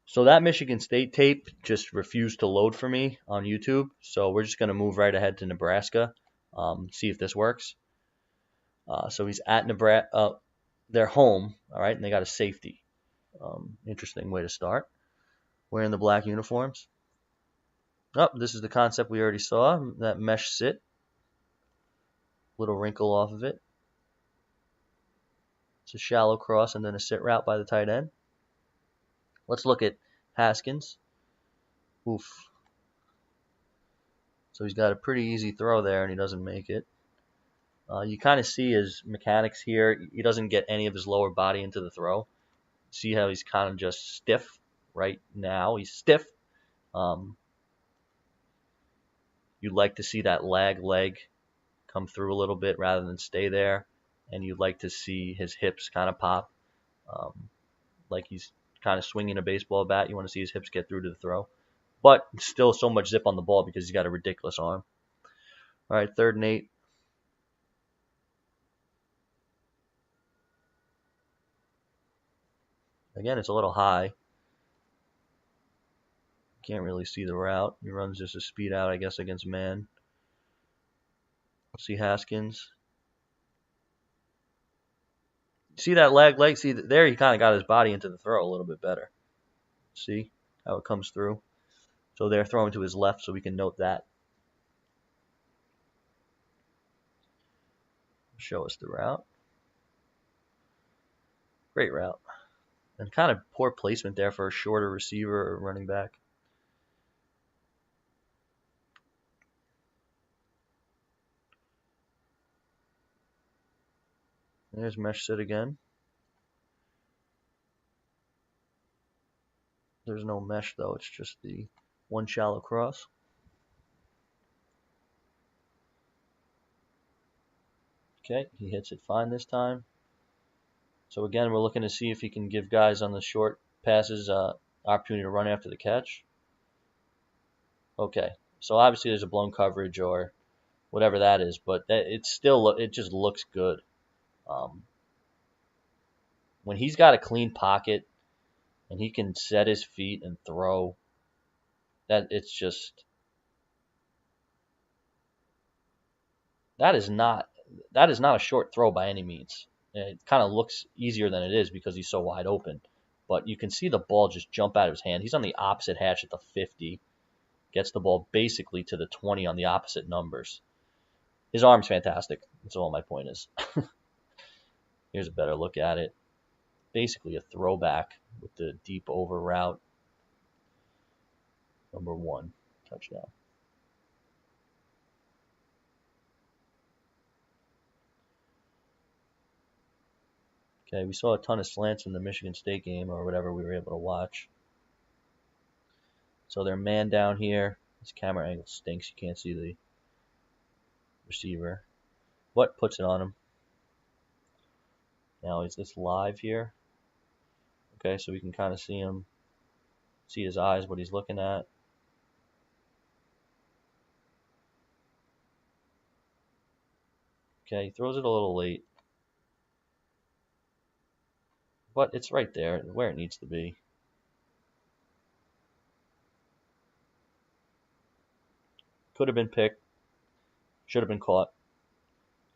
So that Michigan State tape just refused to load for me on YouTube. So we're just going to move right ahead to Nebraska, see if this works. So he's at Nebraska. They're home, all right, and they got a safety. Interesting way to start. Wearing the black uniforms. Oh, this is the concept we already saw, that mesh sit. Little wrinkle off of it. It's a shallow cross and then a sit route by the tight end. Let's look at Haskins. Oof. So he's got a pretty easy throw there and he doesn't make it. You kind of see his mechanics here. He doesn't get any of his lower body into the throw. See how he's kind of just stiff right now. He's stiff. You'd like to see that leg come through a little bit rather than stay there. And you'd like to see his hips kind of pop. Like he's kind of swinging a baseball bat. You want to see his hips get through to the throw. But still so much zip on the ball because he's got a ridiculous arm. All right, 3rd and 8. Again, it's a little high. Can't really see the route. He runs just a speed out, I guess, against man. See Haskins. See that leg? See, there he kind of got his body into the throw a little bit better. See how it comes through? So they're throwing to his left, so we can note that. Show us the route. Great route. And kind of poor placement there for a shorter receiver or running back. There's mesh sit again. There's no mesh though, it's just the one shallow cross. Okay, he hits it fine this time. So again, we're looking to see if he can give guys on the short passes opportunity to run after the catch. Okay, so obviously there's a blown coverage or whatever that is, but it just looks good. When he's got a clean pocket and he can set his feet and throw, that is not a short throw by any means. It kind of looks easier than it is because he's so wide open. But you can see the ball just jump out of his hand. He's on the opposite hatch at the 50. Gets the ball basically to the 20 on the opposite numbers. His arm's fantastic. That's all my point is. Here's a better look at it. Basically a throwback with the deep over route. Number 1 touchdown. Okay, we saw a ton of slants in the Michigan State game or whatever we were able to watch. So they're man down here. This camera angle stinks. You can't see the receiver. What puts it on him? Now, is this live here? Okay, so we can kind of see him, see his eyes, what he's looking at. Okay, he throws it a little late. But it's right there, where it needs to be. Could have been picked. Should have been caught.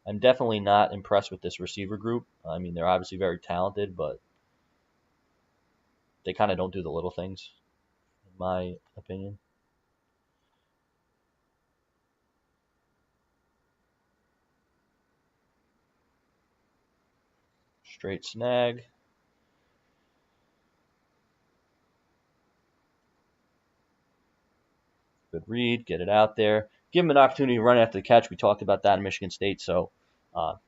I'm definitely not impressed with this receiver group. I mean, they're obviously very talented, but they kind of don't do the little things, in my opinion. Straight snag. Good read, get it out there. Give him an opportunity to run after the catch. We talked about that in Michigan State. So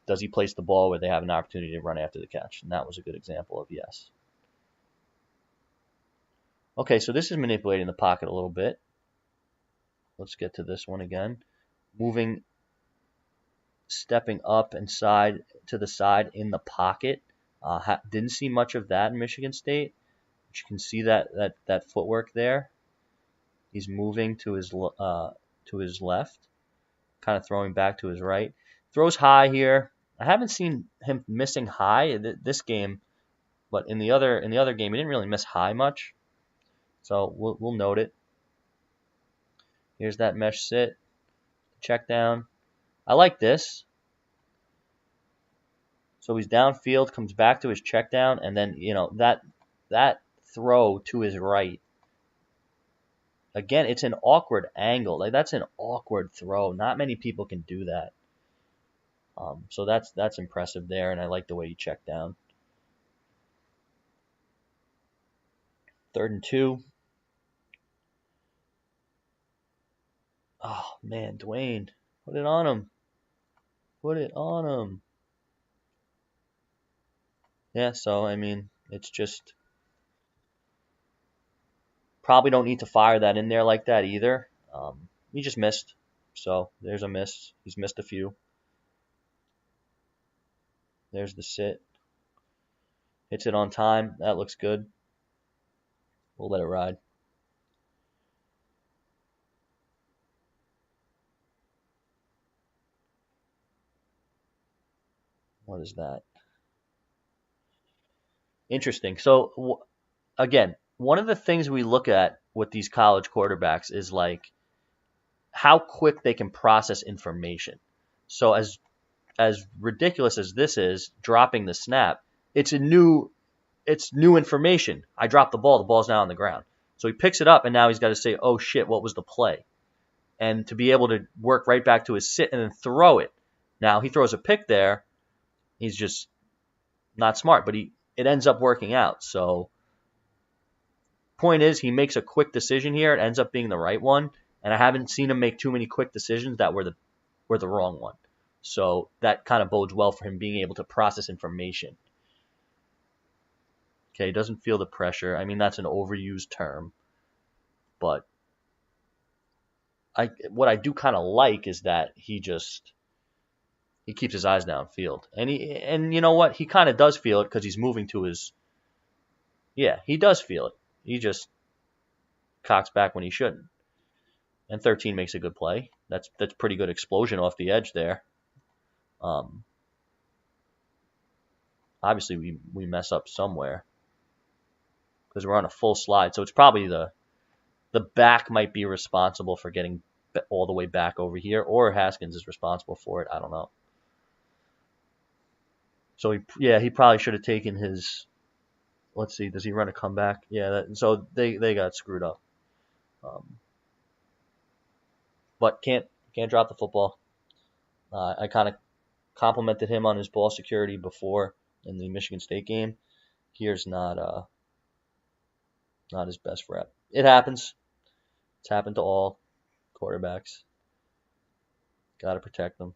does he place the ball where they have an opportunity to run after the catch? And that was a good example of yes. Okay, so this is manipulating the pocket a little bit. Let's get to this one again. Moving, stepping up and side to the side in the pocket. Didn't see much of that in Michigan State. But you can see that footwork there. He's moving to his left, kind of throwing back to his right. Throws high here. I haven't seen him missing high this game, but in the other game he didn't really miss high much. So we'll note it. Here's that mesh sit, check down. I like this. So he's downfield, comes back to his check down, and then that throw to his right. Again, it's an awkward angle. Like that's an awkward throw. Not many people can do that. So that's impressive there, and I like the way he checked down. 3rd and 2. Oh man, Dwayne, put it on him. Put it on him. Yeah. So I mean, it's just probably don't need to fire that in there like that either. He just missed. So there's a miss. He's missed a few. There's the sit. Hits it on time. That looks good. We'll let it ride. What is that? Interesting. So, again, one of the things we look at with these college quarterbacks is like how quick they can process information. So as ridiculous as this is, dropping the snap, it's new information. I dropped the ball's now on the ground. So he picks it up and now he's got to say, "Oh shit, what was the play?" And to be able to work right back to his sit and then throw it. Now he throws a pick there. He's just not smart, but it ends up working out. So point is, he makes a quick decision here. It ends up being the right one, and I haven't seen him make too many quick decisions that were the wrong one. So that kind of bodes well for him being able to process information. Okay, he doesn't feel the pressure. I mean, that's an overused term, but what I do kind of like is that he keeps his eyes downfield, and you know what? He kind of does feel it because he's moving to his. Yeah, he does feel it. He just cocks back when he shouldn't. And 13 makes a good play. That's pretty good explosion off the edge there. Obviously, we mess up somewhere because we're on a full slide. So it's probably the back might be responsible for getting all the way back over here, or Haskins is responsible for it. I don't know. So he probably should have taken his. Let's see, does he run a comeback? Yeah. So they got screwed up. But can't drop the football. I kind of complimented him on his ball security before in the Michigan State game. Here's not his best rep. It happens. It's happened to all quarterbacks. Got to protect them.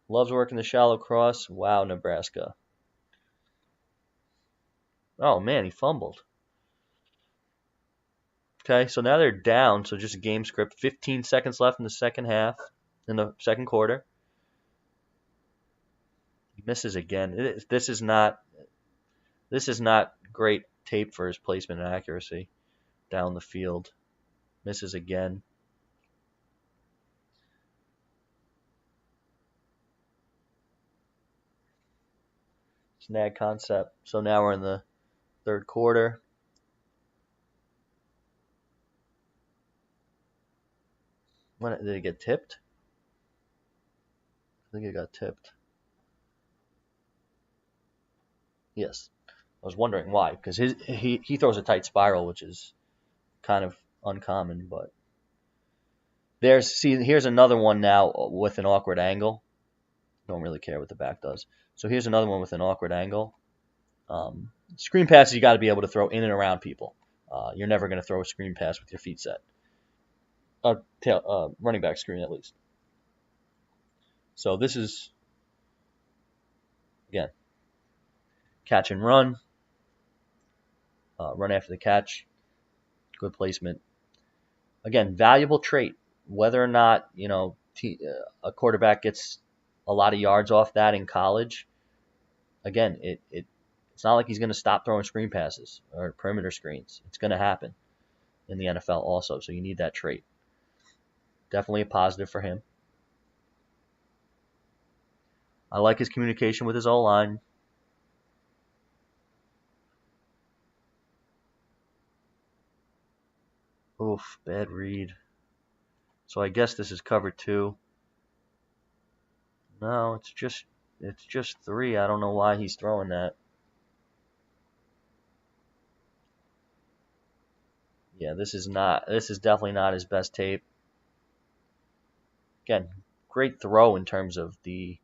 Loves working the shallow cross. Wow, Nebraska. Oh man, he fumbled. Okay, so now they're down. So just a game script. 15 seconds left in the second half, in the second quarter. He misses again. This is not great tape for his placement and accuracy down the field. Misses again. Snag concept. So now we're in the third quarter. Did it get tipped? I think it got tipped. Yes. I was wondering why, because he throws a tight spiral, which is kind of uncommon, but here's another one now with an awkward angle. Don't really care what the back does. So here's another one with an awkward angle. Screen passes you got to be able to throw in and around people. You're never going to throw a screen pass with your feet set. Running back screen at least. So this is, again, catch and run. Run after the catch. Good placement. Again, valuable trait. Whether or not a quarterback gets a lot of yards off that in college, again, it's not like he's going to stop throwing screen passes or perimeter screens. It's going to happen in the NFL also, so you need that trait. Definitely a positive for him. I like his communication with his O-line. Oof, bad read. So I guess this is cover 2. No, it's just 3. I don't know why he's throwing that. Yeah, this is definitely not his best tape. Again, great throw in terms of the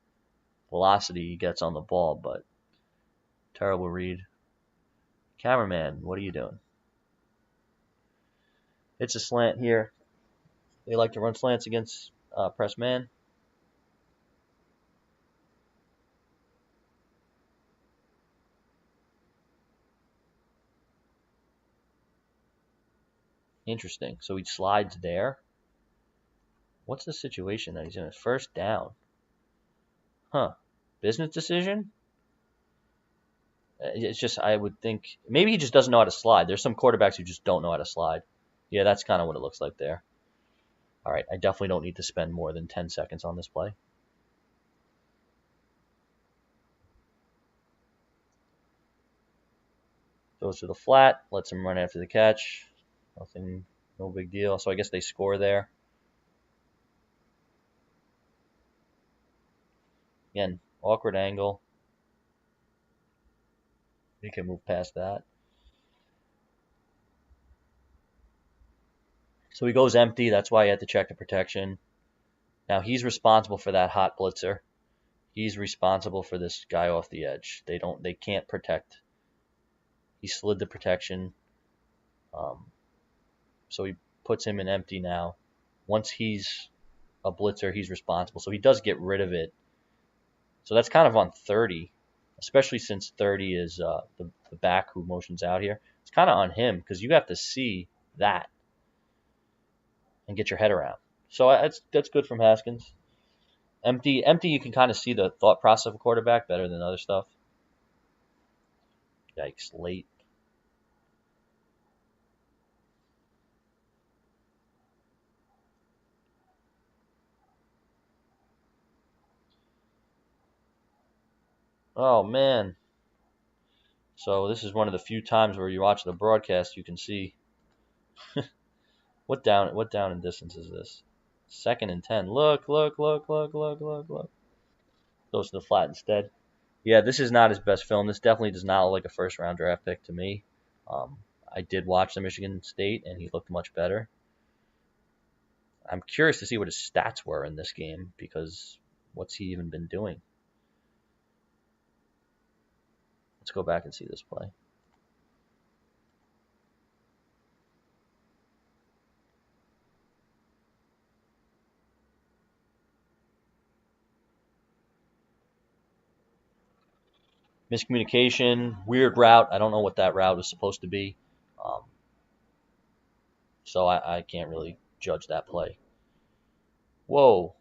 velocity he gets on the ball, but terrible read. Cameraman, what are you doing? It's a slant here. They like to run slants against press man. Interesting. So he slides there. What's the situation that he's in? His first down. Huh. Business decision? It's just, I would think, maybe he just doesn't know how to slide. There's some quarterbacks who just don't know how to slide. Yeah, that's kind of what it looks like there. All right, I definitely don't need to spend more than 10 seconds on this play. Goes to the flat, lets him run after the catch. Nothing, no big deal. So I guess they score there. Again, awkward angle. He can move past that. So he goes empty. That's why he had to check the protection. Now he's responsible for that hot blitzer. He's responsible for this guy off the edge. They can't protect. He slid the protection. So he puts him in empty now. Once he's a blitzer, he's responsible. So he does get rid of it. So that's kind of on 30, especially since 30 is the back who motions out here. It's kind of on him because you have to see that and get your head around. So that's good from Haskins. Empty, you can kind of see the thought process of a quarterback better than other stuff. Yikes, late. Oh, man. So this is one of the few times where you watch the broadcast, you can see what down and distance is this? 2nd and 10. Look. Goes to the flat instead. Yeah, this is not his best film. This definitely does not look like a first-round draft pick to me. I did watch the Michigan State, and he looked much better. I'm curious to see what his stats were in this game because what's he even been doing? Let's go back and see this play. Miscommunication, weird route. I don't know what that route was supposed to be. So I can't really judge that play. Whoa.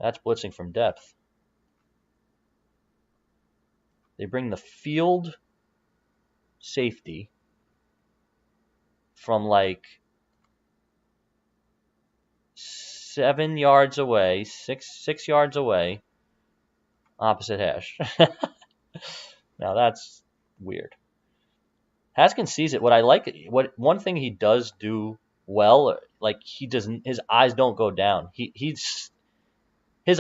That's blitzing from depth. They bring the field safety from like 7 yards away, six yards away, opposite hash. Now that's weird. Haskins sees it. What I like, one thing he does do well, like he doesn't, his eyes don't go down. His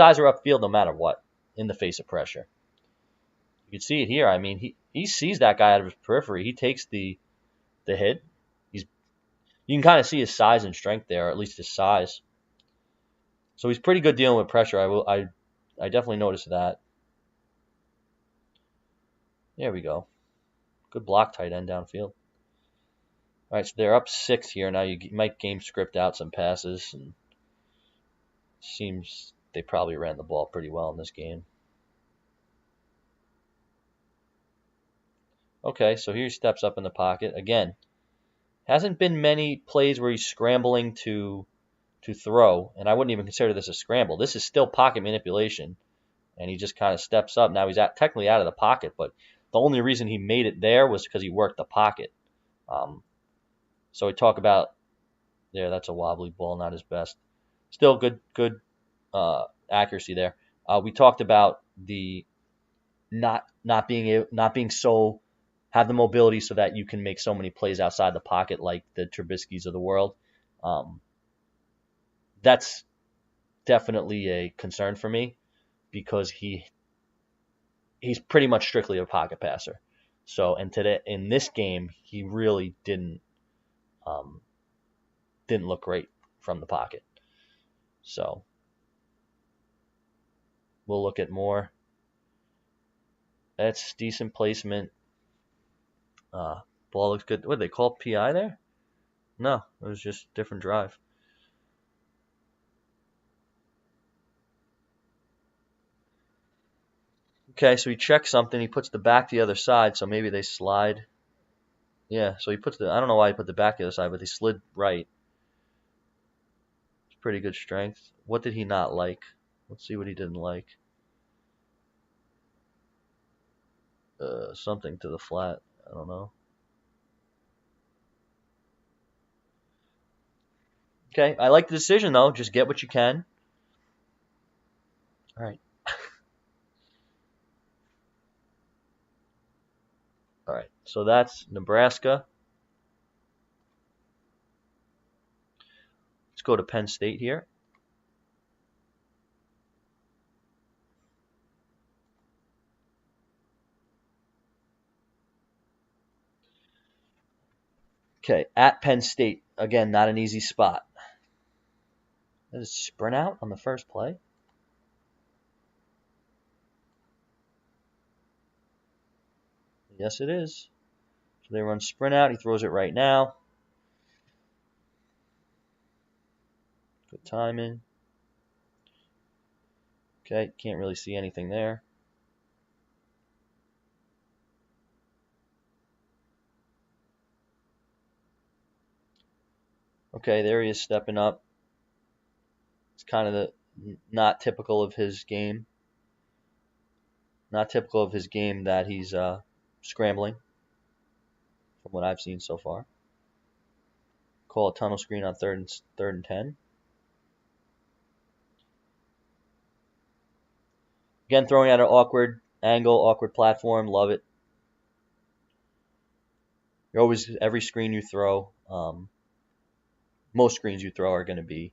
eyes are upfield no matter what in the face of pressure. You can see it here. I mean, he sees that guy out of his periphery. He takes the hit. You can kind of see his size and strength there, or at least his size. So he's pretty good dealing with pressure. I definitely noticed that. There we go. Good block tight end downfield. All right, so they're up 6 here. Now you might game script out some passes. And seems they probably ran the ball pretty well in this game. Okay, so here he steps up in the pocket. Again, hasn't been many plays where he's scrambling to throw, and I wouldn't even consider this a scramble. This is still pocket manipulation, and he just kind of steps up. Now he's technically out of the pocket, but the only reason he made it there was because he worked the pocket. So we talk about there. That's a wobbly ball, not his best. Still good accuracy there. We talked about the not being so have the mobility so that you can make so many plays outside the pocket like the Trubisky's of the world. That's definitely a concern for me because he's pretty much strictly a pocket passer. So, and today in this game, he really didn't look great from the pocket. So, we'll look at more. That's decent placement. Ball looks good. What did they call PI there? No, it was just different drive. Okay, so he checks something. He puts the back the other side, so maybe they slide. Yeah, so he puts the. I don't know why he put the back the other side, but they slid right. It's pretty good strength. What did he not like? Let's see what he didn't like. Something to the flat. I don't know. Okay, I like the decision though. Just get what you can. All right. All right. So that's Nebraska. Let's go to Penn State here. Okay, at Penn State. Again, not an easy spot. That is sprint out on the first play. Yes, it is. So they run sprint out. He throws it right now. Good timing. Okay, can't really see anything there. Okay, there he is stepping up. It's kind of not typical of his game. Not typical of his game that he's scrambling, from what I've seen so far. Call a tunnel screen on third and 10. Again, throwing at an awkward angle, awkward platform. Love it. You're always, every screen you throw, most screens you throw are going to be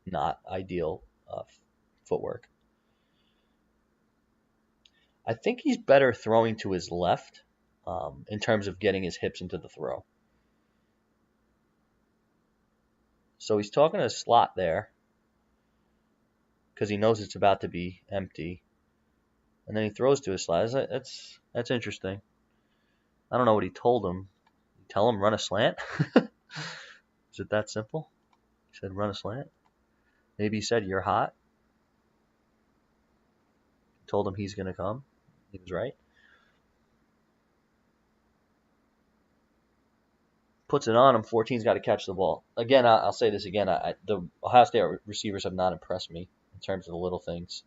not ideal footwork. I think he's better throwing to his left in terms of getting his hips into the throw. So he's talking to a slot there because he knows it's about to be empty. And then he throws to his slot. That's interesting. I don't know what he told him. Tell him run a slant? Is it that simple? He said run a slant? Maybe he said you're hot. Told him he's going to come. He was right. Puts it on him. 14's got to catch the ball. Again, I'll say this again. The Ohio State receivers have not impressed me in terms of the little things.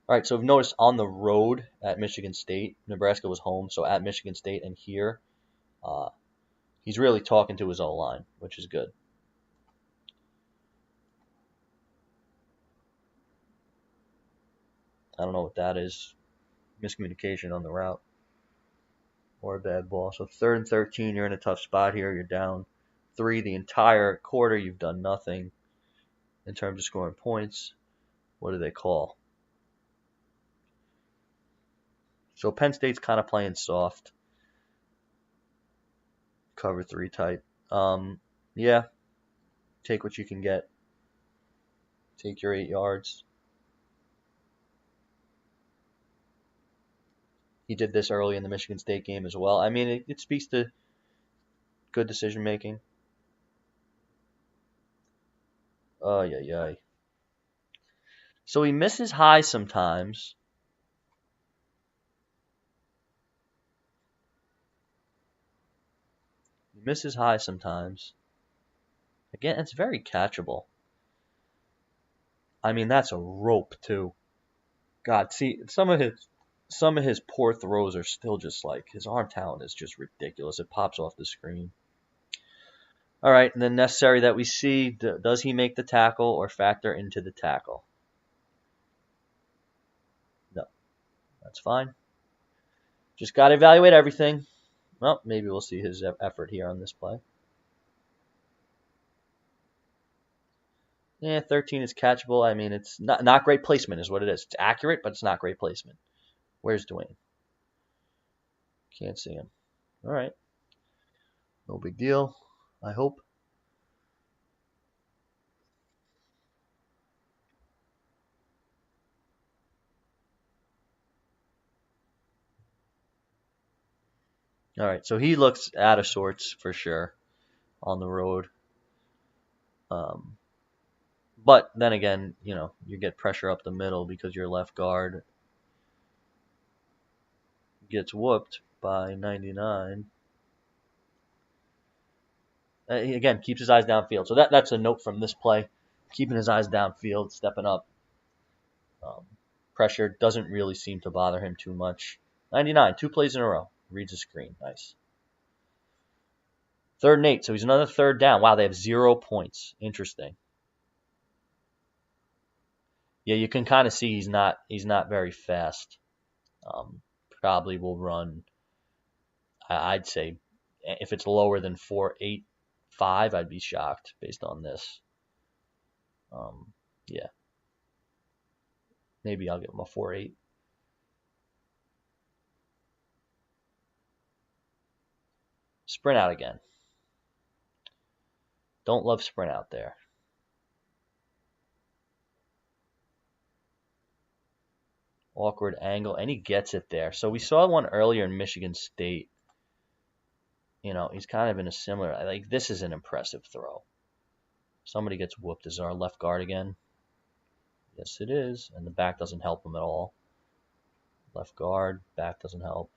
All right, so we've noticed on the road at Michigan State, Nebraska was home, so at Michigan State and here, he's really talking to his O-line, which is good. I don't know what that is. Miscommunication on the route. Or a bad ball. So 3rd and 13, you're in a tough spot here. You're down 3 the entire quarter. You've done nothing in terms of scoring points. What do they call? So Penn State's kind of playing soft. Cover 3 type. Yeah. Take what you can get. Take your 8 yards. He did this early in the Michigan State game as well. I mean, it speaks to good decision making. Yeah. So he misses high sometimes. Misses high sometimes. Again, it's very catchable. I mean, that's a rope too. God, see, some of his poor throws are still just like his arm talent is just ridiculous. It pops off the screen. All right, and then necessary that we see, does he make the tackle or factor into the tackle? No, that's fine. Just got to evaluate everything. Well, maybe we'll see his effort here on this play. Yeah, 13 is catchable. I mean, it's not great placement is what it is. It's accurate, but it's not great placement. Where's Dwayne? Can't see him. All right. No big deal, I hope. All right, so he looks out of sorts for sure on the road. Um, but then again, you get pressure up the middle because your left guard gets whooped by 99. He, again, keeps his eyes downfield. So that's a note from this play. Keeping his eyes downfield, stepping up. Um, Pressure doesn't really seem to bother him too much. 99, 2 plays in a row. Reads the screen. Nice. 3rd and 8, so he's another 3rd down. Wow, they have 0 points. Interesting. Yeah, you can kind of see he's not very fast. Probably will run. I'd say if it's lower than 4.85, I'd be shocked based on this. Yeah, maybe I'll give him a 4.8. Sprint out again. Don't love sprint out there. Awkward angle, and he gets it there. So we saw one earlier in Michigan State. He's kind of in a similar. Like, this is an impressive throw. Somebody gets whooped. Is our left guard again? Yes, it is. And the back doesn't help him at all. Left guard, back doesn't help.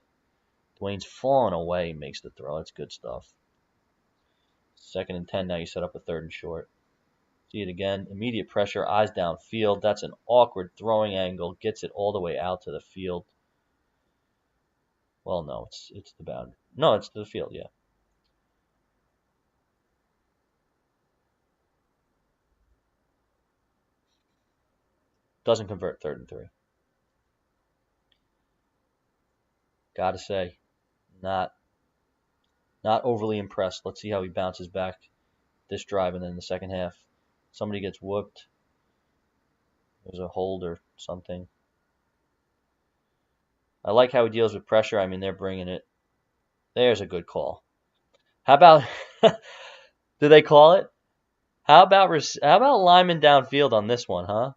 Dwayne's falling away, makes the throw. That's good stuff. 2nd and 10. Now you set up a 3rd and short. See it again. Immediate pressure, eyes downfield. That's an awkward throwing angle. Gets it all the way out to the field. Well, no, it's the boundary. No, it's to the field, yeah. Doesn't convert 3rd and 3. Gotta say, not overly impressed. Let's see how he bounces back this drive and then in the second half. Somebody gets whooped. There's a hold or something. I like how he deals with pressure. I mean, they're bringing it. There's a good call. How about do they call it? How about lineman downfield on this one, huh?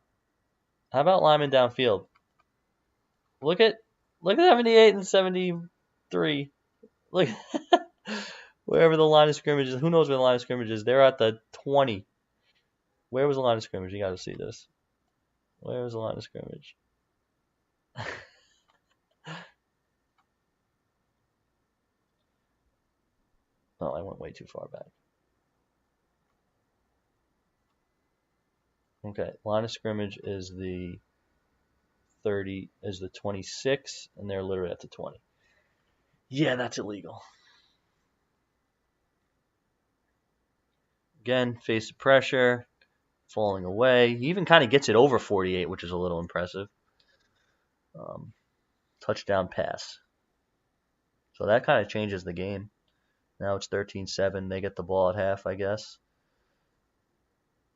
How about lineman downfield? Look at 78 and 73. Look wherever the line of scrimmage is. Who knows where the line of scrimmage is? They're at the 20. Where was the line of scrimmage? You got to see this. Where was the line of scrimmage? Oh, I went way too far back. Okay, line of scrimmage is the 26, and they're literally at the 20. Yeah, that's illegal. Again, face the pressure, falling away. He even kind of gets it over 48, which is a little impressive. Touchdown pass. So that kind of changes the game. Now it's 13-7. They get the ball at half, I guess.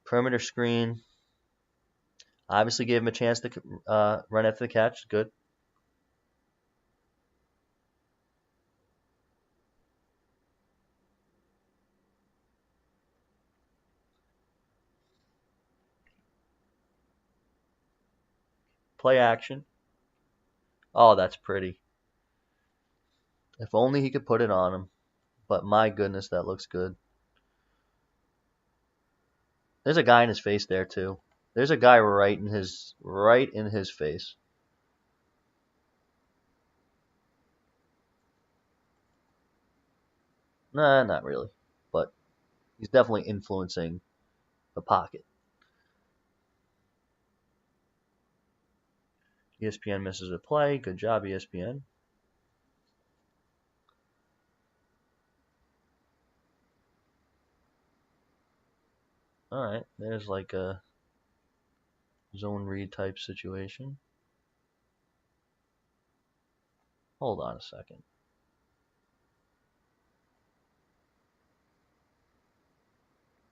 Perimeter screen. Obviously gave him a chance to run after the catch. Good. Play action. Oh, that's pretty. If only he could put it on him. But my goodness, that looks good. There's a guy in his face there too. There's a guy right in his face. Nah, not really. But he's definitely influencing the pocket. ESPN misses a play. Good job, ESPN. All right, there's like a zone read type situation. Hold on a second.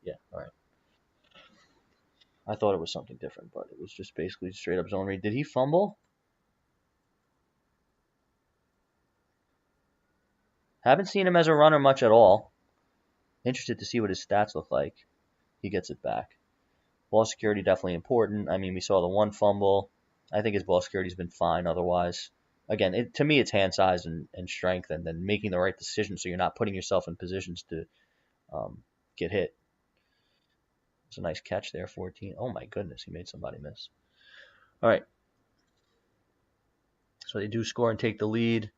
Yeah, all right. I thought it was something different, but it was just basically straight up zone read. Did he fumble? Haven't seen him as a runner much at all. Interested to see what his stats look like. He gets it back. Ball security definitely important. I mean, we saw the one fumble. I think his ball security's been fine otherwise. Again, to me, it's hand size and strength, and then making the right decision so you're not putting yourself in positions to get hit. It's a nice catch there, 14. Oh my goodness, he made somebody miss. All right, so they do score and take the lead.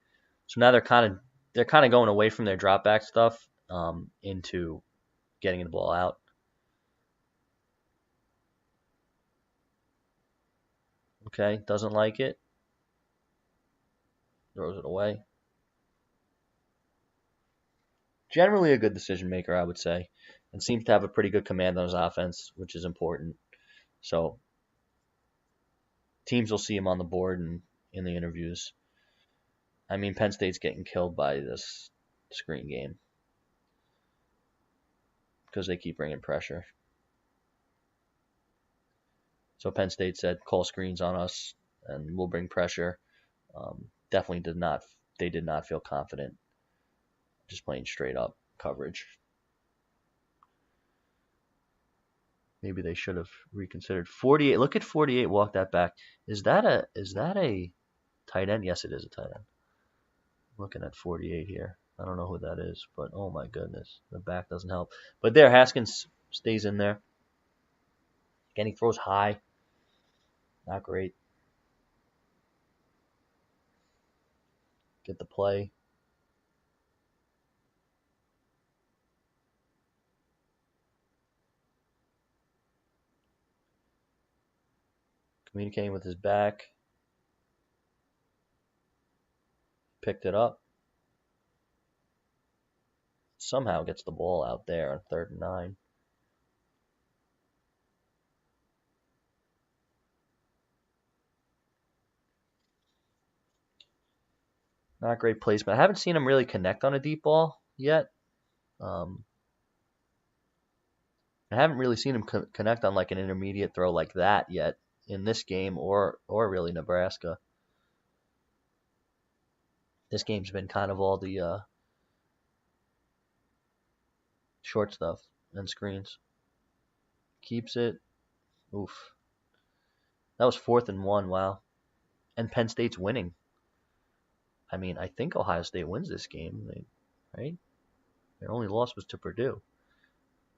So now they're kind of going away from their drop back stuff into getting the ball out. Okay, doesn't like it. Throws it away. Generally a good decision maker, I would say, and seems to have a pretty good command on his offense, which is important. So teams will see him on the board and in the interviews. I mean, Penn State's getting killed by this screen game because they keep bringing pressure. So Penn State said, call screens on us and we'll bring pressure. Definitely they did not feel confident just playing straight up coverage. Maybe they should have reconsidered. 48. Look at 48. Walk that back. Is that a tight end? Yes, it is a tight end. I'm looking at 48 here. I don't know who that is, but oh my goodness, the back doesn't help. But there, Haskins stays in there. Again, he throws high. Not great. Get the play. Communicating with his back. Picked it up. Somehow gets the ball out there on 3rd and 9. Not great placement. I haven't seen him really connect on a deep ball yet. I haven't really seen him connect on like an intermediate throw like that yet in this game or really Nebraska. This game's been kind of all the short stuff and screens. Keeps it. Oof. That was 4th and 1. Wow. And Penn State's winning. I mean, I think Ohio State wins this game, right? Their only loss was to Purdue.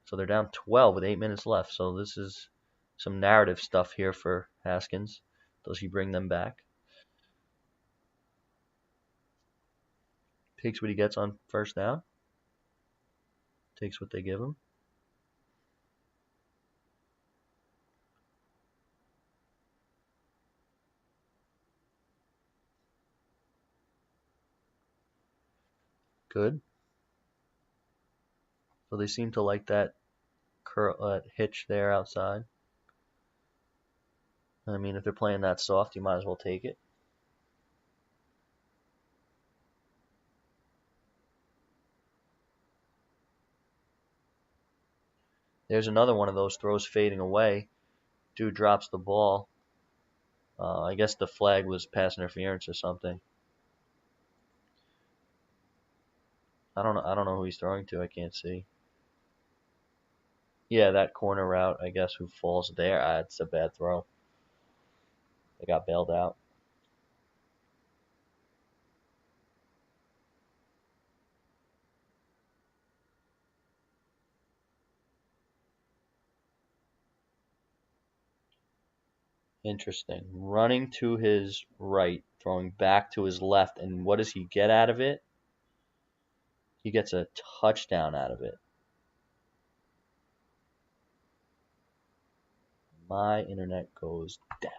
So they're down 12 with 8 minutes left. So this is some narrative stuff here for Haskins. Does he bring them back? Takes what he gets on 1st down. Takes what they give him. Good. So they seem to like that hitch there outside. I mean, if they're playing that soft, you might as well take it. There's another one of those throws fading away. Dude drops the ball. I guess the flag was pass interference or something. I don't know who he's throwing to. I can't see. Yeah, that corner route, I guess, who falls there. It's a bad throw. They got bailed out. Interesting. Running to his right, throwing back to his left, and what does he get out of it? He gets a touchdown out of it. My internet goes down.